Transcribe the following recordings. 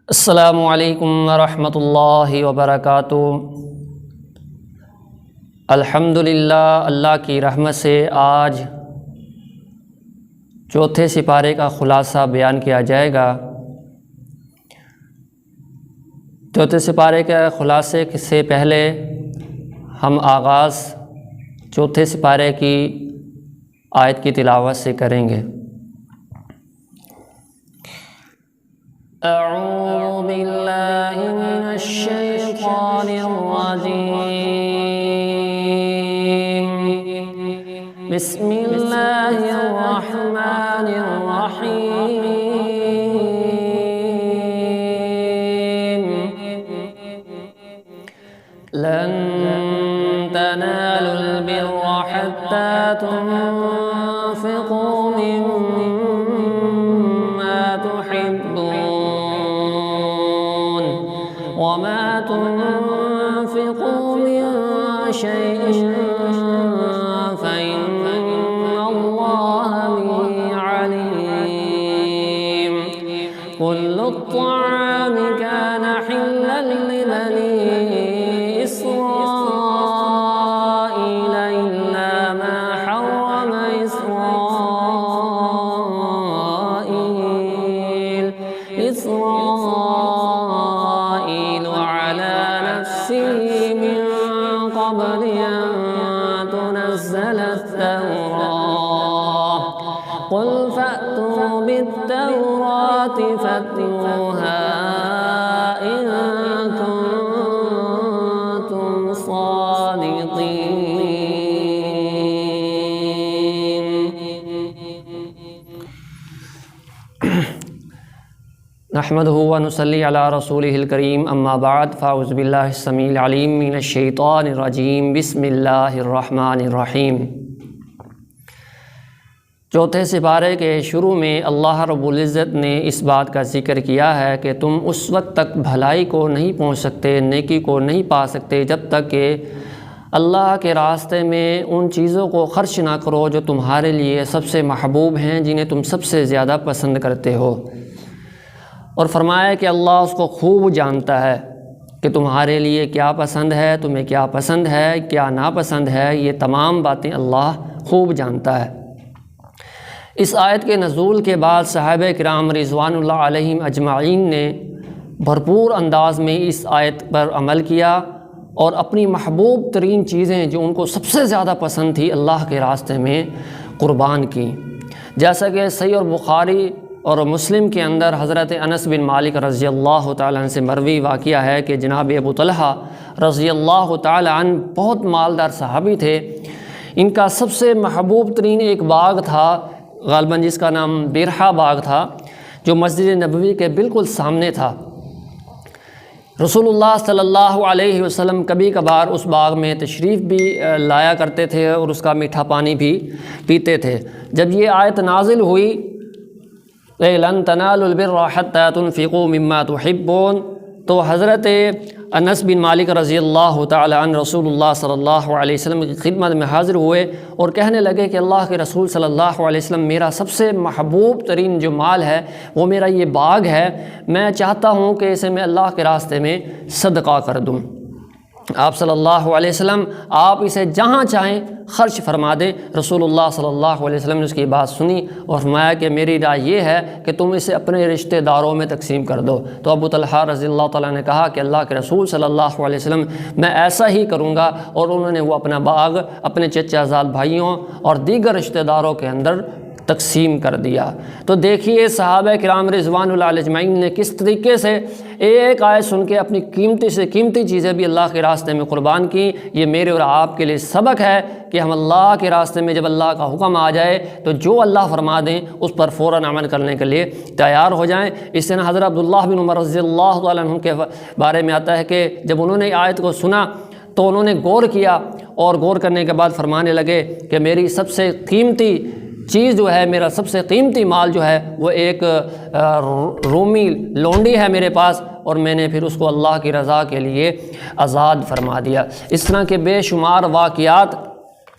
السلام علیکم ورحمۃ اللہ وبرکاتہ۔ الحمدللہ، اللہ کی رحمت سے آج چوتھے سپارے کا خلاصہ بیان کیا جائے گا۔ چوتھے سپارے کے خلاصے سے پہلے ہم آغاز چوتھے سپارے کی آیت کی تلاوت سے کریں گے۔ اعوذ باللہ من الشیطان الرجیم، بسم اللہ الرحمن الرحیم۔ لن تنالوا البر حتى تنفقوا مما تحبون وما تنفقوا من شيء فإن الله به عليم۔ كل الطعام كان حلا لبني إسرائيل إلا ما حرم إسرائيل على نفسه من قبل أن تنزل التوراة، قل فأتوا بالتوراة فاتلوها إن كنتم صادقين۔ نحمدہ ونصلی علی رسولہ الکریم، اما بعد، فاعوذ باللہ السمیع العلیم من الشیطان الرجیم، بسم اللہ الرحمن الرحیم۔ چوتھے سپارے کے شروع میں اللہ رب العزت نے اس بات کا ذکر کیا ہے کہ تم اس وقت تک بھلائی کو نہیں پہنچ سکتے، نیکی کو نہیں پا سکتے، جب تک کہ اللہ کے راستے میں ان چیزوں کو خرچ نہ کرو جو تمہارے لیے سب سے محبوب ہیں، جنہیں تم سب سے زیادہ پسند کرتے ہو۔ اور فرمایا کہ اللہ اس کو خوب جانتا ہے کہ تمہارے لیے کیا پسند ہے، تمہیں کیا پسند ہے، کیا ناپسند ہے، یہ تمام باتیں اللہ خوب جانتا ہے۔ اس آیت کے نزول کے بعد صحابہ کرام رضوان اللہ علیہم اجمعین نے بھرپور انداز میں اس آیت پر عمل کیا اور اپنی محبوب ترین چیزیں جو ان کو سب سے زیادہ پسند تھی اللہ کے راستے میں قربان کی۔ جیسا کہ صحیح اور بخاری اور مسلم کے اندر حضرت انس بن مالک رضی اللہ تعالیٰ عنہ سے مروی واقعہ ہے کہ جناب ابو طلحہ رضی اللہ تعالیٰ عنہ بہت مالدار صحابی تھے۔ ان کا سب سے محبوب ترین ایک باغ تھا، غالباً جس کا نام بیرحا باغ تھا، جو مسجد نبوی کے بالکل سامنے تھا۔ رسول اللہ صلی اللہ علیہ وسلم کبھی کبھار اس باغ میں تشریف بھی لایا کرتے تھے اور اس کا میٹھا پانی بھی پیتے تھے۔ جب یہ آیت نازل ہوئی لَن تَنَالُوا الْبِرَّ حَتَّى تُنْفِقُوا مِمَّا تُحِبُّونَ، تو حضرت انس بن مالک رضی اللہ تعالی عنہ رسول اللہ صلی اللہ علیہ وسلم کی خدمت میں حاضر ہوئے اور کہنے لگے کہ اللہ کے رسول صلی اللہ علیہ وسلم، میرا سب سے محبوب ترین جو مال ہے وہ میرا یہ باغ ہے، میں چاہتا ہوں کہ اسے میں اللہ کے راستے میں صدقہ کر دوں۔ آپ صلی اللہ علیہ وسلم، آپ اسے جہاں چاہیں خرچ فرما دیں۔ رسول اللہ صلی اللہ علیہ وسلم نے اس کی بات سنی اور فرمایا کہ میری رائے یہ ہے کہ تم اسے اپنے رشتہ داروں میں تقسیم کر دو۔ تو ابو طلحہ رضی اللہ تعالیٰ نے کہا کہ اللہ کے رسول صلی اللہ علیہ وسلم، میں ایسا ہی کروں گا، اور انہوں نے وہ اپنا باغ اپنے چچا زاد بھائیوں اور دیگر رشتہ داروں کے اندر تقسیم کر دیا۔ تو دیکھیے صحابہ کرام رضوان اللہ علیہ اجمعین نے کس طریقے سے ایک آیت سن کے اپنی قیمتی سے قیمتی چیزیں بھی اللہ کے راستے میں قربان کی۔ یہ میرے اور آپ کے لیے سبق ہے کہ ہم اللہ کے راستے میں جب اللہ کا حکم آ جائے تو جو اللہ فرما دیں اس پر فوراً عمل کرنے کے لیے تیار ہو جائیں۔ اس طرح حضرت عبداللہ بن عمر رضی اللہ تعالیٰ عنہ کے بارے میں آتا ہے کہ جب انہوں نے آیت کو سنا تو انہوں نے غور کیا، اور غور کرنے کے بعد فرمانے لگے کہ میری سب سے قیمتی چیز جو ہے، میرا سب سے قیمتی مال جو ہے وہ ایک رومی لونڈی ہے میرے پاس، اور میں نے پھر اس کو اللہ کی رضا کے لیے آزاد فرما دیا۔ اس طرح کے بے شمار واقعات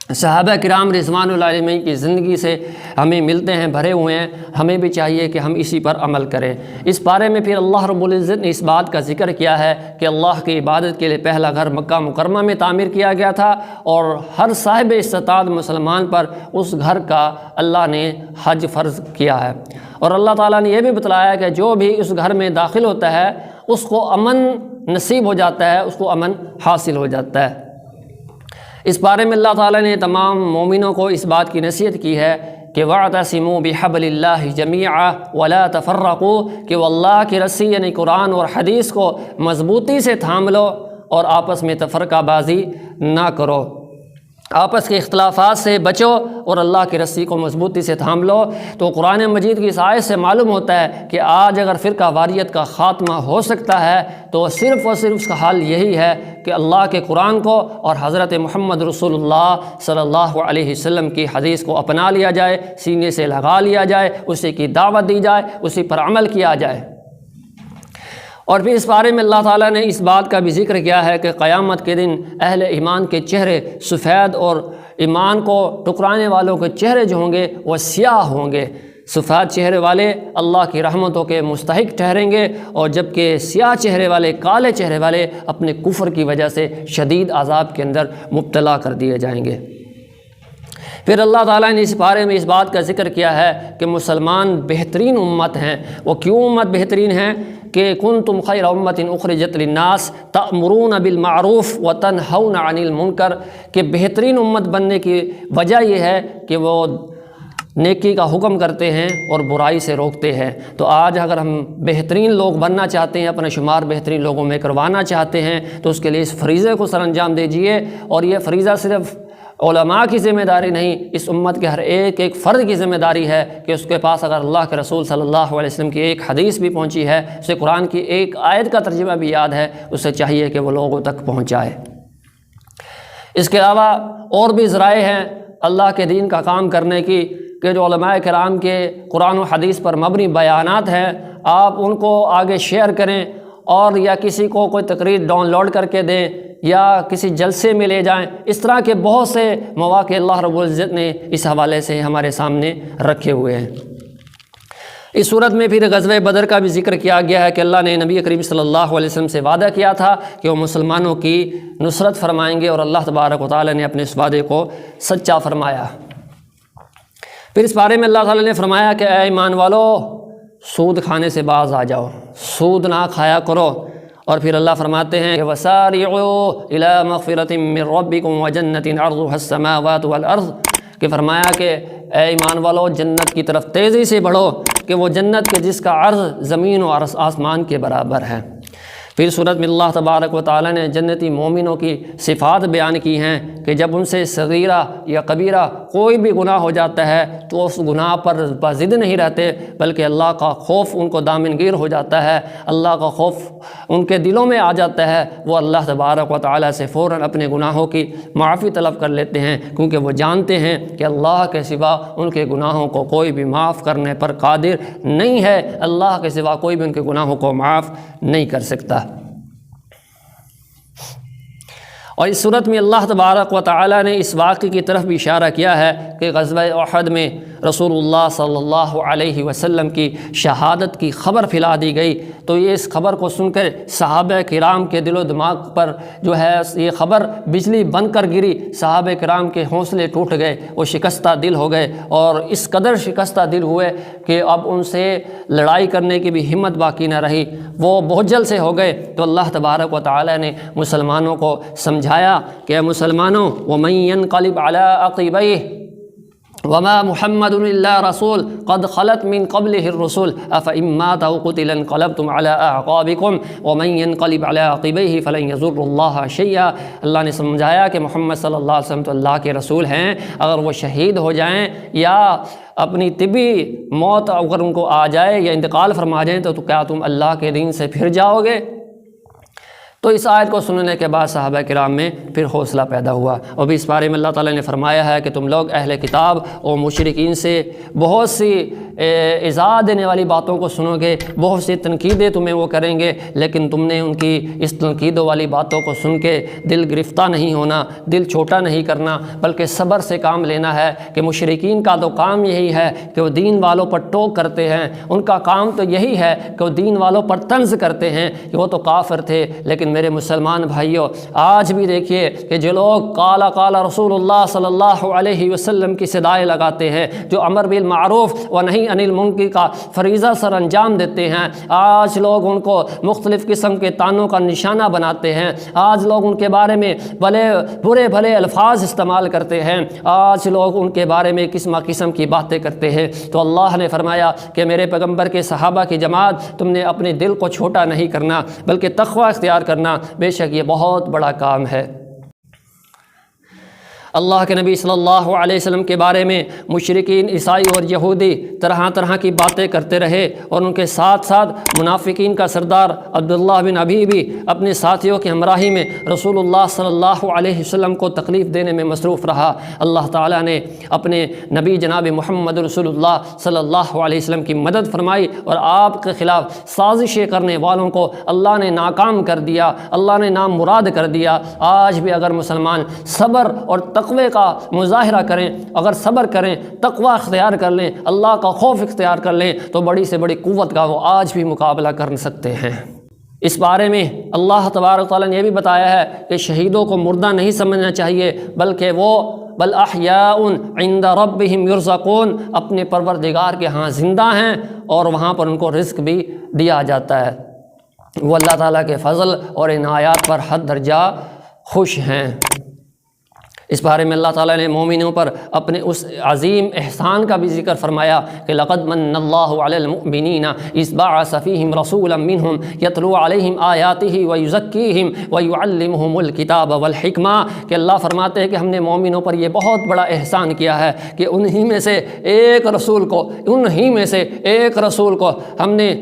صحابہ کرام رضوان اللہ علیہم کی زندگی سے ہمیں ملتے ہیں، بھرے ہوئے ہیں، ہمیں بھی چاہیے کہ ہم اسی پر عمل کریں۔ اس بارے میں پھر اللہ رب العزت نے اس بات کا ذکر کیا ہے کہ اللہ کی عبادت کے لیے پہلا گھر مکہ مکرمہ میں تعمیر کیا گیا تھا، اور ہر صاحب استطاعت مسلمان پر اس گھر کا اللہ نے حج فرض کیا ہے، اور اللہ تعالیٰ نے یہ بھی بتلایا کہ جو بھی اس گھر میں داخل ہوتا ہے اس کو امن نصیب ہو جاتا ہے، اس کو امن حاصل ہو جاتا ہے۔ اس بارے میں اللہ تعالیٰ نے تمام مومنوں کو اس بات کی نصیحت کی ہے کہ وَاعْتَصِمُوا بِحَبْلِ اللَّهِ جَمِيعًا وَلَا تَفَرَّقُوا، کہ وہ اللہ کی رسی یعنی قرآن اور حدیث کو مضبوطی سے تھام لو اور آپس میں تفرقہ بازی نہ کرو، آپس کے اختلافات سے بچو اور اللہ کی رسی کو مضبوطی سے تھام لو۔ تو قرآن مجید کی اس آیت سے معلوم ہوتا ہے کہ آج اگر فرقہ واریت کا خاتمہ ہو سکتا ہے تو صرف اور صرف اس کا حل یہی ہے کہ اللہ کے قرآن کو اور حضرت محمد رسول اللہ صلی اللہ علیہ وسلم کی حدیث کو اپنا لیا جائے، سینے سے لگا لیا جائے، اسی کی دعوت دی جائے، اسی پر عمل کیا جائے۔ اور پھر اس بارے میں اللہ تعالیٰ نے اس بات کا بھی ذکر کیا ہے کہ قیامت کے دن اہل ایمان کے چہرے سفید اور ایمان کو ٹکرانے والوں کے چہرے جو ہوں گے وہ سیاہ ہوں گے۔ سفید چہرے والے اللہ کی رحمتوں کے مستحق ٹھہریں گے، اور جبکہ سیاہ چہرے والے، کالے چہرے والے اپنے کفر کی وجہ سے شدید عذاب کے اندر مبتلا کر دیے جائیں گے۔ پھر اللہ تعالیٰ نے اس بارے میں اس بات کا ذکر کیا ہے کہ مسلمان بہترین امت ہیں۔ وہ کیوں امت بہترین ہیں؟ کہ کنتم خیر امت اخرجت للناس تأمرون بالمعروف وتنہون عن المنکر، کہ بہترین امت بننے کی وجہ یہ ہے کہ وہ نیکی کا حکم کرتے ہیں اور برائی سے روکتے ہیں۔ تو آج اگر ہم بہترین لوگ بننا چاہتے ہیں، اپنا شمار بہترین لوگوں میں کروانا چاہتے ہیں، تو اس کے لیے اس فریضے کو سر انجام دیجیے، اور یہ فریضہ صرف علماء کی ذمہ داری نہیں، اس امت کے ہر ایک فرد کی ذمہ داری ہے کہ اس کے پاس اگر اللہ کے رسول صلی اللہ علیہ وسلم کی ایک حدیث بھی پہنچی ہے، اسے قرآن کی ایک آیت کا ترجمہ بھی یاد ہے، اسے چاہیے کہ وہ لوگوں تک پہنچائے۔ اس کے علاوہ اور بھی ذرائع ہیں اللہ کے دین کا کام کرنے کی، کہ جو علماء کرام کے قرآن و حدیث پر مبنی بیانات ہیں، آپ ان کو آگے شیئر کریں، اور یا کسی کو کوئی تقریر ڈاؤن لوڈ کر کے دیں، یا کسی جلسے میں لے جائیں۔ اس طرح کے بہت سے مواقع اللہ رب العزت نے اس حوالے سے ہمارے سامنے رکھے ہوئے ہیں۔ اس صورت میں پھر غزوہ بدر کا بھی ذکر کیا گیا ہے کہ اللہ نے نبی کریم صلی اللہ علیہ وسلم سے وعدہ کیا تھا کہ وہ مسلمانوں کی نصرت فرمائیں گے، اور اللہ تبارک و تعالی نے اپنے اس وعدے کو سچا فرمایا۔ پھر اس بارے میں اللہ تعالی نے فرمایا کہ اے ایمان والو، سود کھانے سے باز آ جاؤ، سود نہ کھایا کرو۔ اور پھر اللہ فرماتے ہیں کہ وَسَارِعُوا إِلَىٰ مَغْفِرَةٍ مِّن رَّبِّكُمْ وَجَنَّةٍ عَرْضُهَا السَّمَاوَاتُ وَالْأَرْضُ، کہ فرمایا کہ اے ایمان والو جنت کی طرف تیزی سے بڑھو، کہ وہ جنت کے جس کا عرض زمین و آسمان کے برابر ہے۔ پھر صورت میں اللہ تبارک و تعالی نے جنتی مومنوں کی صفات بیان کی ہیں کہ جب ان سے صغیرہ یا کبیرہ کوئی بھی گناہ ہو جاتا ہے تو اس گناہ پر ضد نہیں رہتے، بلکہ اللہ کا خوف ان کو دامنگیر ہو جاتا ہے، اللہ کا خوف ان کے دلوں میں آ جاتا ہے، وہ اللہ تبارک و تعالی سے فوراً اپنے گناہوں کی معافی طلب کر لیتے ہیں، کیونکہ وہ جانتے ہیں کہ اللہ کے سوا ان کے گناہوں کو کوئی بھی معاف کرنے پر قادر نہیں ہے، اللہ کے سوا کوئی بھی ان کے گناہوں کو معاف نہیں کر سکتا۔ اور اس صورت میں اللہ تبارک و تعالی نے اس واقعے کی طرف بھی اشارہ کیا ہے کہ غزوہ احد میں رسول اللہ صلی اللہ علیہ وسلم کی شہادت کی خبر پھیلا دی گئی، تو یہ اس خبر کو سن کر صحابہ کرام کے دل و دماغ پر جو ہے یہ خبر بجلی بن کر گری، صحابہ کرام کے حوصلے ٹوٹ گئے، وہ شکستہ دل ہو گئے، اور اس قدر شکستہ دل ہوئے کہ اب ان سے لڑائی کرنے کی بھی ہمت باقی نہ رہی، وہ بہجل سے ہو گئے۔ تو اللہ تبارک و تعالی نے مسلمانوں کو سمجھایا کہ اے مسلمانوں، وَمَن يَنْقَلِبْ عَلَىٰ عَقِبَيْهِ وَمَا مُحَمَّدٌ إِلَّا رَسُولٌ قَدْ خَلَتْ مِن قَبْلِهِ الرُّسُلُ أَفَإِن مَّاتَ أَوْ قُتِلَ انقلبتم عَلَىٰ أَعْقَابِكُمْ وَمَن يَنْقَلِبْ عَلَىٰ عَقِبَيْهِ فَلَن يَضُرَّ اللَّهَ شَيْئًا۔ اللہ نے سمجھایا کہ محمد صلی اللہ علیہ وسلم تو اللہ کے رسول ہیں، اگر وہ شہید ہو جائیں یا اپنی طبی موت اگر ان کو آ جائے یا انتقال فرما جائیں تو کیا تم اللہ کے دین سے پھر جاؤ گے؟ تو اس آیت کو سننے کے بعد صحابہ کرام میں پھر حوصلہ پیدا ہوا، اور بھی اس بارے میں اللہ تعالیٰ نے فرمایا ہے کہ تم لوگ اہل کتاب اور مشرکین سے بہت سی ایذا دینے والی باتوں کو سنو گے، بہت سی تنقیدیں تمہیں وہ کریں گے، لیکن تم نے ان کی اس تنقیدوں والی باتوں کو سن کے دل گرفتہ نہیں ہونا، دل چھوٹا نہیں کرنا، بلکہ صبر سے کام لینا ہے کہ مشرکین کا تو کام یہی ہے کہ وہ دین والوں پر ٹوک کرتے ہیں، ان کا کام تو یہی ہے کہ وہ دین والوں پر طنز کرتے ہیں کہ وہ تو کافر تھے۔ لیکن میرے مسلمان بھائیوں، آج بھی دیکھیے کہ جو لوگ قال قال رسول اللہ صلی اللہ علیہ وسلم کی صدائیں لگاتے ہیں، جو امر بالمعروف و نہی عن المنکر کا فریضہ سر انجام دیتے ہیں، آج لوگ ان کو مختلف قسم کے طعنوں کا نشانہ بناتے ہیں، آج لوگ ان کے بارے میں برے بھلے الفاظ استعمال کرتے ہیں، آج لوگ ان کے بارے میں قسم کی باتیں کرتے ہیں۔ تو اللہ نے فرمایا کہ میرے پیغمبر کے صحابہ کی جماعت، تم نے اپنے دل کو چھوٹا نہیں کرنا بلکہ تقوی اختیار کرنا، بے شک یہ بہت بڑا کام ہے۔ اللہ کے نبی صلی اللہ علیہ وسلم کے بارے میں مشرکین عیسائی اور یہودی طرح طرح کی باتیں کرتے رہے، اور ان کے ساتھ ساتھ منافقین کا سردار عبداللہ بن ابی بھی اپنے ساتھیوں کی ہمراہی میں رسول اللہ صلی اللہ علیہ وسلم کو تکلیف دینے میں مصروف رہا۔ اللہ تعالیٰ نے اپنے نبی جناب محمد رسول اللہ صلی اللہ علیہ وسلم کی مدد فرمائی، اور آپ کے خلاف سازشیں کرنے والوں کو اللہ نے ناکام کر دیا، اللہ نے نامراد کر دیا۔ آج بھی اگر مسلمان صبر اور تقوی کا مظاہرہ کریں، اگر صبر کریں، تقوی اختیار کر لیں، اللہ کا خوف اختیار کر لیں، تو بڑی سے بڑی قوت کا وہ آج بھی مقابلہ کر سکتے ہیں۔ اس بارے میں اللہ تبارک و تعالیٰ نے یہ بھی بتایا ہے کہ شہیدوں کو مردہ نہیں سمجھنا چاہیے، بلکہ وہ بل احیاء عند ربہم یرزقون، اپنے پروردگار کے ہاں زندہ ہیں، اور وہاں پر ان کو رزق بھی دیا جاتا ہے۔ وہ اللہ تعالیٰ کے فضل اور عنایات پر حد درجہ خوش ہیں۔ اس بارے میں اللہ تعالیٰ نے مومنوں پر اپنے اس عظیم احسان کا بھی ذکر فرمایا کہ لقد من اللہ علی المؤمنین اذ بعث فیہم رسولا منہم یتلو علیہم آیاتہ ویزکیہم ویعلمہم الکتاب والحکمہ، کہ اللہ فرماتے ہیں کہ ہم نے مومنوں پر یہ بہت بڑا احسان کیا ہے کہ انہی میں سے ایک رسول کو ہم نے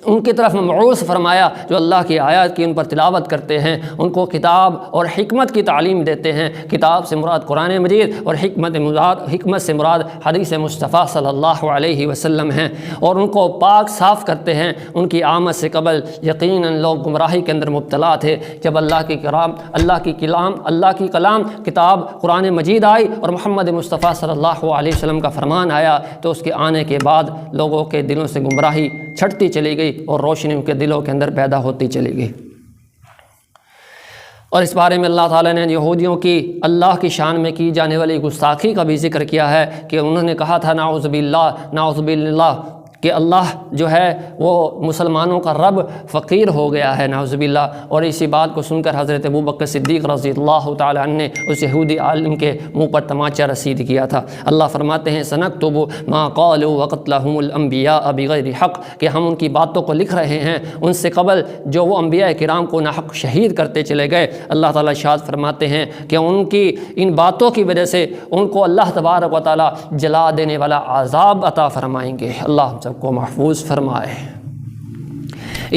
ان کی طرف مبعوث فرمایا، جو اللہ کی آیات کی ان پر تلاوت کرتے ہیں، ان کو کتاب اور حکمت کی تعلیم دیتے ہیں۔ کتاب سے مراد قرآن مجید، اور حکمت سے مراد حدیث مصطفیٰ صلی اللہ علیہ وسلم ہیں، اور ان کو پاک صاف کرتے ہیں۔ ان کی آمد سے قبل یقیناً لوگ گمراہی کے اندر مبتلا تھے۔ جب اللہ کی کلام کتاب قرآن مجید آئی اور محمد مصطفیٰ صلی اللہ علیہ وسلم کا فرمان آیا، تو اس کے آنے کے بعد لوگوں کے دلوں سے گمراہی چھٹتی چلی گئی اور روشنی ان کے دلوں کے اندر پیدا ہوتی چلی گئی۔ اور اس بارے میں اللہ تعالیٰ نے یہودیوں کی اللہ کی شان میں کی جانے والی گستاخی کا بھی ذکر کیا ہے کہ انہوں نے کہا تھا نعوذ باللہ کہ اللہ جو ہے وہ مسلمانوں کا رب فقیر ہو گیا ہے، نعوذ باللہ۔ اور اسی بات کو سن کر حضرت ابوبکر صدیق رضی اللہ تعالیٰ عنہ نے اس یہودی عالم کے منہ پر تماچا رسید کیا تھا۔ اللہ فرماتے ہیں سنکتب ما قالوا وقتلهم الانبیاء بغیر حق، کہ ہم ان کی باتوں کو لکھ رہے ہیں ان سے قبل جو وہ انبیاء کرام کو ناحق شہید کرتے چلے گئے۔ اللہ تعالیٰ ارشاد فرماتے ہیں کہ ان کی ان باتوں کی وجہ سے ان کو اللہ تبارک و تعالیٰ جلا دینے والا عذاب عطا فرمائیں گے۔ اللہ سب کو محفوظ فرمائے۔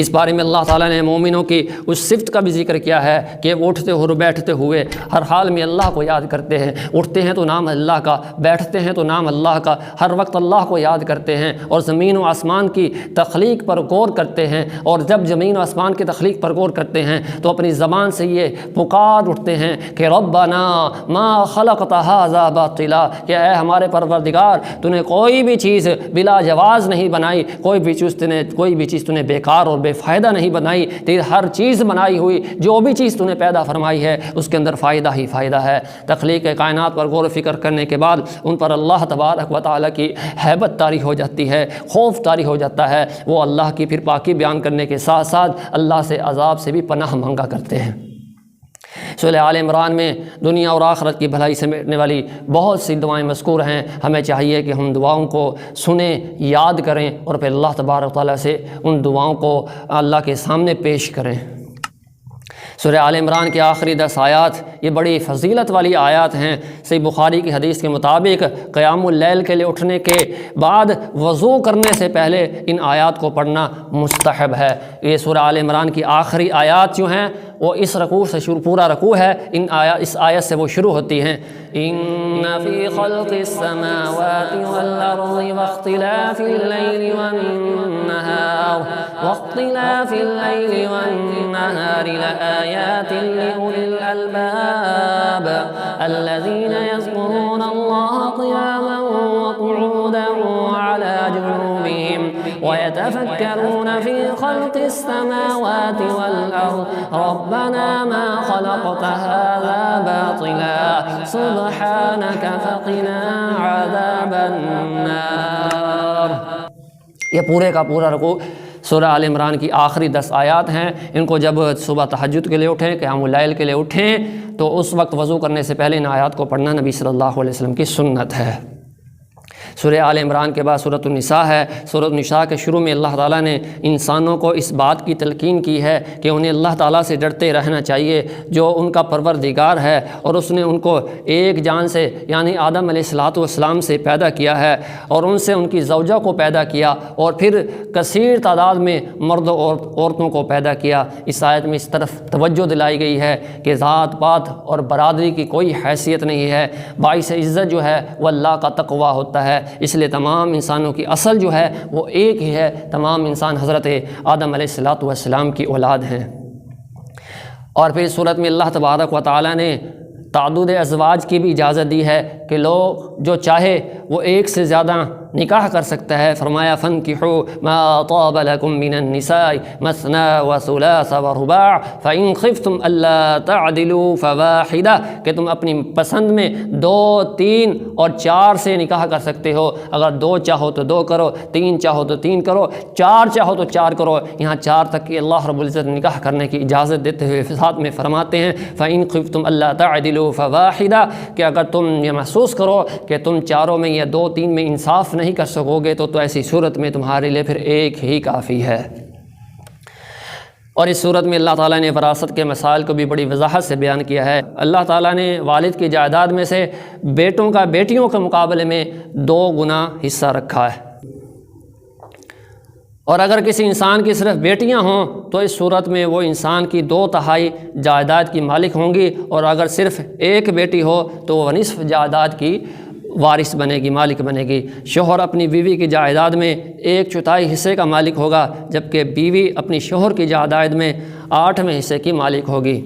اس بارے میں اللہ تعالیٰ نے مومنوں کی اس صفت کا بھی ذکر کیا ہے کہ وہ اٹھتے اور بیٹھتے ہوئے ہر حال میں اللہ کو یاد کرتے ہیں۔ اٹھتے ہیں تو نام اللہ کا، بیٹھتے ہیں تو نام اللہ کا، ہر وقت اللہ کو یاد کرتے ہیں، اور زمین و آسمان کی تخلیق پر غور کرتے ہیں۔ اور جب زمین و آسمان کی تخلیق پر غور کرتے ہیں تو اپنی زبان سے یہ پکار اٹھتے ہیں کہ ربنا ما خلقت ھذا باطلا، کہ اے ہمارے پروردگار تو نے کوئی بھی چیز بلا جواز نہیں بنائی، کوئی بھی چیز تو نے بیکار اور بے فائدہ نہیں بنائی۔ تیری ہر چیز بنائی ہوئی، جو بھی چیز تو نے پیدا فرمائی ہے اس کے اندر فائدہ ہی فائدہ ہے۔ تخلیق کائنات پر غور و فکر کرنے کے بعد ان پر اللہ تبارک و تعالیٰ کی ہیبت طاری ہو جاتی ہے، خوف طاری ہو جاتا ہے۔ وہ اللہ کی پھر پاکی بیان کرنے کے ساتھ ساتھ اللہ سے عذاب سے بھی پناہ مانگا کرتے ہیں۔ سورہ آل عمران میں دنیا اور آخرت کی بھلائی سمیٹنے والی بہت سی دعائیں مذکور ہیں۔ ہمیں چاہیے کہ ہم دعاؤں کو سنیں، یاد کریں، اور پھر اللہ تبارک و تعالیٰ سے ان دعاؤں کو اللہ کے سامنے پیش کریں۔ سورہ آل عمران کی آخری 10 آیات یہ بڑی فضیلت والی آیات ہیں۔ صحیح بخاری کی حدیث کے مطابق قیام اللیل کے لیے اٹھنے کے بعد وضو کرنے سے پہلے ان آیات کو پڑھنا مستحب ہے۔ یہ سورہ آل عمران کی آخری آیات جو ہیں وہ اس رکوع سے شروع، پورا رکوع ہے، اس آیت سے وہ شروع ہوتی ہیں۔ ان فی خلق السماوات والارض واختلاف اللیل والنہار لآیات لأولی الالباب الذین یذکرون اللہ قیاما وقعودا وعلی جنوبہم ويتفكرون في خلق السماوات والأرض ربنا ما خلقت هذا باطلا سبحانك فقنا عذاب النار۔ یہ پورے کا پورا رکوع سورہ آل عمران کی آخری 10 آیات ہیں۔ ان کو جب صبح تہجد کے لیے اٹھیں، قیام اللیل کے لیے اٹھیں، تو اس وقت وضو کرنے سے پہلے ان آیات کو پڑھنا نبی صلی اللہ علیہ وسلم کی سنت ہے۔ سورہ آل عمران کے بعد سورۃ النساء ہے۔ سورۃ النساء کے شروع میں اللہ تعالیٰ نے انسانوں کو اس بات کی تلقین کی ہے کہ انہیں اللہ تعالیٰ سے ڈرتے رہنا چاہیے جو ان کا پروردگار ہے، اور اس نے ان کو ایک جان سے یعنی آدم علیہ السلام سے پیدا کیا ہے، اور ان سے ان کی زوجہ کو پیدا کیا، اور پھر کثیر تعداد میں مرد اور عورتوں کو پیدا کیا۔ اس آیت میں اس طرف توجہ دلائی گئی ہے کہ ذات پات اور برادری کی کوئی حیثیت نہیں ہے، باعث عزت جو ہے وہ اللہ کا تقوی ہوتا ہے۔ اس لیے تمام انسانوں کی اصل جو ہے وہ ایک ہی ہے، تمام انسان حضرت آدم علیہ السلام کی اولاد ہیں۔ اور پھر سورت میں اللہ تبارک و تعالیٰ نے تعدد ازواج کی بھی اجازت دی ہے کہ لوگ جو چاہے وہ ایک سے زیادہ نکاح کر سکتا ہے۔ فرمایا فَانْكِحُوا مَا طَابَ لَكُم مِّنَ النِّسَاءِ مَثْنَىٰ وَثُلَاثَ وَرُبَاعَ فَإِنْ خِفْتُمْ أَلَّا تَعْدِلُوا فَوَاحِدَةً کہ تم اپنی پسند میں 2، 3 اور 4 سے نکاح کر سکتے ہو۔ اگر 2 چاہو تو 2 کرو، 3 چاہو تو 3 کرو، 4 چاہو تو 4 کرو۔ یہاں 4 تک کی اللہ رب العزت نکاح کرنے کی اجازت دیتے ہوئے ساتھ میں فرماتے ہیں فَإِنْ خِفْتُمْ أَلَّا تَعْدِلُوا فَوَاحِدَةً کہ اگر تم یہ محسوس کرو کہ تم 4 میں یا 2، 3 میں انصاف نہیں کر سکو گے تو ایسی صورت میں تمہارے لیے پھر ایک ہی کافی ہے۔ اور اس صورت میں اللہ تعالیٰ نے وراثت کے مسائل کو بھی بڑی وضاحت سے بیان کیا ہے۔ اللہ تعالیٰ نے والد کی جائیداد میں سے بیٹوں کا بیٹیوں کے مقابلے میں 2 گنا حصہ رکھا ہے، اور اگر کسی انسان کی صرف بیٹیاں ہوں تو اس صورت میں وہ انسان کی 2/3 جائیداد کی مالک ہوں گی، اور اگر صرف ایک بیٹی ہو تو وہ نصف جائیداد کی وارث بنے گی، مالک بنے گی۔ شوہر اپنی بیوی کی جائیداد میں 1/4 حصے کا مالک ہوگا، جبکہ بیوی اپنی شوہر کی جائیداد میں 8ویں حصے کی مالک ہوگی۔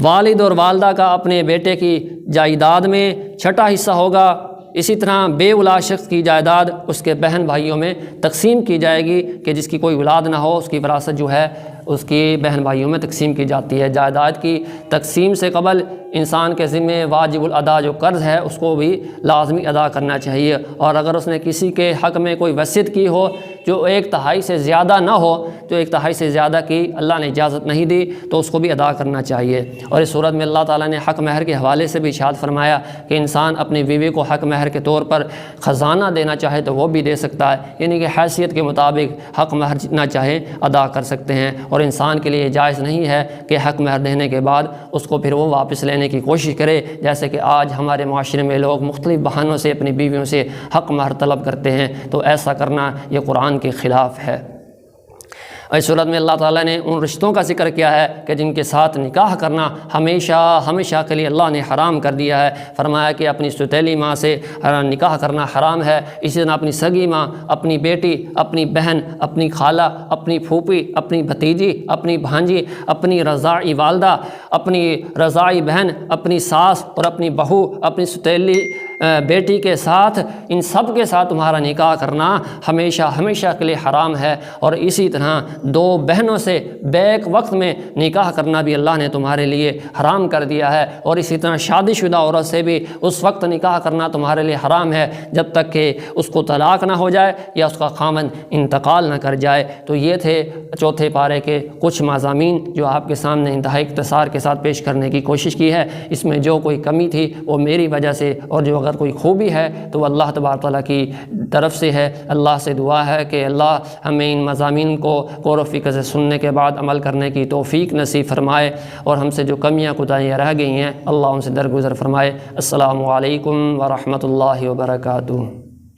والد اور والدہ کا اپنے بیٹے کی جائیداد میں 6واں حصہ ہوگا۔ اسی طرح بے اولاد شخص کی جائیداد اس کے بہن بھائیوں میں تقسیم کی جائے گی کہ جس کی کوئی اولاد نہ ہو، اس کی وراثت جو ہے اس کی بہن بھائیوں میں تقسیم کی جاتی ہے۔ جائیداد کی تقسیم سے قبل انسان کے ذمے واجب الادا جو قرض ہے اس کو بھی لازمی ادا کرنا چاہیے، اور اگر اس نے کسی کے حق میں کوئی وصیت کی ہو جو 1/3 سے زیادہ نہ ہو، جو 1/3 سے زیادہ کی اللہ نے اجازت نہیں دی تو اس کو بھی ادا کرنا چاہیے۔ اور اس صورت میں اللہ تعالیٰ نے حق مہر کے حوالے سے بھی ارشاد فرمایا کہ انسان اپنی بیوی کو حق مہر کے طور پر خزانہ دینا چاہے تو وہ بھی دے سکتا ہے، یعنی کہ حیثیت کے مطابق حق مہر جتنا چاہے ادا کر سکتے ہیں، اور انسان کے لیے جائز نہیں ہے کہ حق مہر دینے کے بعد اس کو پھر وہ واپس لینے کی کوشش کرے، جیسے کہ آج ہمارے معاشرے میں لوگ مختلف بہانوں سے اپنی بیویوں سے حق مہر طلب کرتے ہیں، تو ایسا کرنا یہ قرآن کے خلاف ہے۔ اس صورت میں اللہ تعالیٰ نے ان رشتوں کا ذکر کیا ہے کہ جن کے ساتھ نکاح کرنا ہمیشہ کے لیے اللہ نے حرام کر دیا ہے۔ فرمایا کہ اپنی ستیلی ماں سے نکاح کرنا حرام ہے، اسی طرح اپنی سگی ماں، اپنی بیٹی، اپنی بہن، اپنی خالہ، اپنی پھوپھی، اپنی بھتیجی، اپنی بھانجی، اپنی رضاعی والدہ، اپنی رضاعی بہن، اپنی ساس اور اپنی بہو، اپنی بیٹی کے ساتھ، ان سب کے ساتھ تمہارا نکاح کرنا ہمیشہ کے لیے حرام ہے۔ اور اسی طرح 2 بہنوں سے بیک وقت میں نکاح کرنا بھی اللہ نے تمہارے لیے حرام کر دیا ہے، اور اسی طرح شادی شدہ عورت سے بھی اس وقت نکاح کرنا تمہارے لیے حرام ہے جب تک کہ اس کو طلاق نہ ہو جائے یا اس کا خاوند انتقال نہ کر جائے۔ تو یہ تھے 4تھے پارے کے کچھ مضامین جو آپ کے سامنے انتہائی اختصار کے ساتھ پیش کرنے کی کوشش کی ہے۔ اس میں جو کوئی کمی تھی وہ میری وجہ سے، اور جو اگر کوئی خوبی ہے تو وہ اللہ تبارک تعالیٰ کی طرف سے ہے۔ اللہ سے دعا ہے کہ اللہ ہمیں ان مضامین کو غور و فکر سے سننے کے بعد عمل کرنے کی توفیق نصیب فرمائے، اور ہم سے جو کمیاں کوتاہیاں رہ گئی ہیں اللہ ان سے درگزر فرمائے۔ السلام علیکم ورحمۃ اللہ وبرکاتہ۔